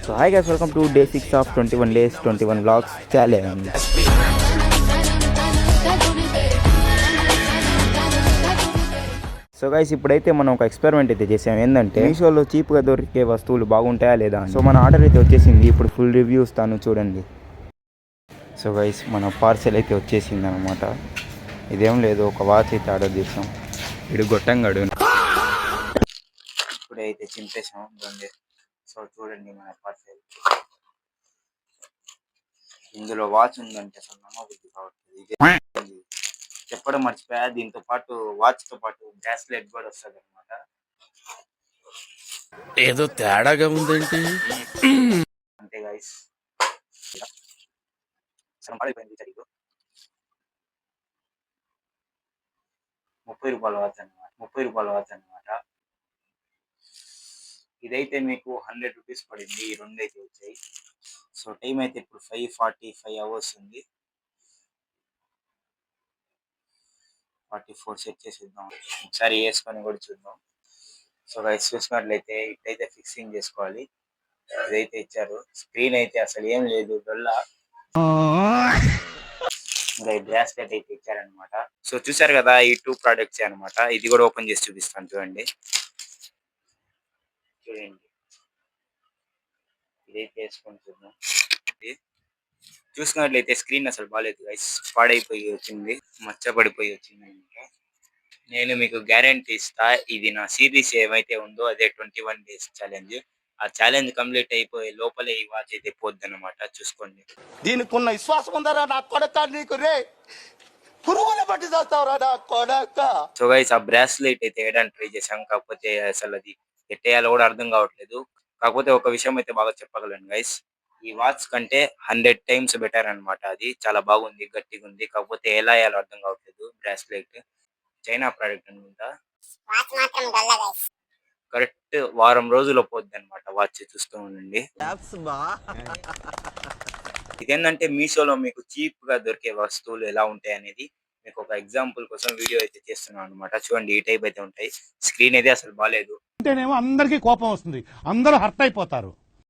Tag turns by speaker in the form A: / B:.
A: So hi guys, welcome to day 6 of 21 days 21 vlogs challenge. So guys ఇప్పుడైతే మనం ఒక experiment అయితే చేసాం. ఏంటంటే మీషోలో చీప్గా దొరికే వస్తువులు బాగుంటాయా లేదా. సో మన ఆర్డర్ అయితే వచ్చేసింది. ఇప్పుడు ఫుల్ రివ్యూ ఇస్తాను చూడండి. సో గైస్ మన పార్సెల్ అయితే వచ్చేసింది అనమాట. ఇదేం లేదు, ఒక వాచ్ అయితే ఆర్డర్ చేసాం. ఇడు గొట్టంగాడు ఇప్పుడైతే చింపేసాం బండి. సో చూడండి మన పార్సెల్. ఇందులో వాచ్ ఉందంటే అసలు నమ్మబుద్ధి కావట్లేదు. చెప్పడం మర్చిపోయా, దీంతో పాటు వాచ్ తో పాటు బ్రాస్లెట్ కూడా వస్తుంది అనమాట.
B: ఏదో తేడాగా ఉందేంటి
A: అంతే గైస్. 30 రూపాయల వాచ్ అనమాట. ఇదైతే మీకు 100 రూపీస్ పడింది. ఈ రెండు అయితే వచ్చాయి. సో టైం అయితే ఇప్పుడు 5:45 అవర్స్ ఉంది. 44 సెట్ చేసేద్దాం. ఒకసారి వేసుకొని కూడా చూద్దాం. సో గైస్ చూసినట్లయితే ఇట్లయితే ఫిక్సింగ్ చేసుకోవాలి. ఇదైతే ఇచ్చారు. స్క్రీన్ అయితే అసలు ఏం లేదు, డొల్లా. ఇంకా ఈ బ్రాస్లెట్ అయితే ఇచ్చారనమాట. సో చూసారు కదా, ఈ 2 ప్రోడక్ట్స్ అనమాట. ఇది కూడా ఓపెన్ చేసి చూపిస్తాను చూడండి. ఇదైతే వేసుకొని చూద్దాం. చూసుకున్నట్లయితే స్క్రీన్ అసలు బాగాలేదు గైస్, పాడైపోయి వచ్చింది, మచ్చపడిపోయి వచ్చింది అనమాట. నేను మీకు గ్యారంటీ ఇస్తా, ఇది నా సిరీస్ ఏమైతే ఉందో అదే 21 డేస్ ఛాలెంజ్. ఆ ఛాలెంజ్ కంప్లీట్ అయిపోయే లోపలే ఈ వాచ్ అయితే పోద్ది అనమాట. చూసుకోండి.
C: దీనికి ఉన్న విశ్వాసం ఉందరా నా కొడక, నీకు రే పురుగుల పట్టి చేస్తావురా నా కొడక.
A: సో గైస్ ఆ బ్రాస్లెట్ అయితే వేయడానికి ట్రై చేశాం, కాకపోతే అసలు అది ఎట్టేయాలో కూడా అర్థం కావట్లేదు. కాకపోతే ఒక విషయం అయితే బాగా చెప్పగలను గైస్, ఈ వాచ్ కంటే 100 టైమ్స్ బెటర్ అనమాట. అది చాలా బాగుంది, గట్టిగా ఉంది. కాకపోతే ఎలా వేయాలో అర్థం కావట్లేదు. బ్రాస్లెట్ చైనా ప్రోడక్ట్ అనుకుంటా. కరెక్ట్ వారం రోజుల్లో పోద్ది అనమాట వాచ్. చూస్తూ ఉండండి. ఇదేంటంటే మీషోలో మీకు చీప్ గా దొరికే వస్తువులు ఎలా ఉంటాయి అనేది మీకు ఒక ఎగ్జాంపుల్ కోసం వీడియో అయితే చేస్తున్నాను అనమాట. చూడండి, ఈ టైప్ అయితే ఉంటాయి. స్క్రీన్ అయితే అసలు బాగాలేదు.
D: అంటేనేమో అందరికీ కోపం వస్తుంది, అందరూ హర్ట్ అయిపోతారు.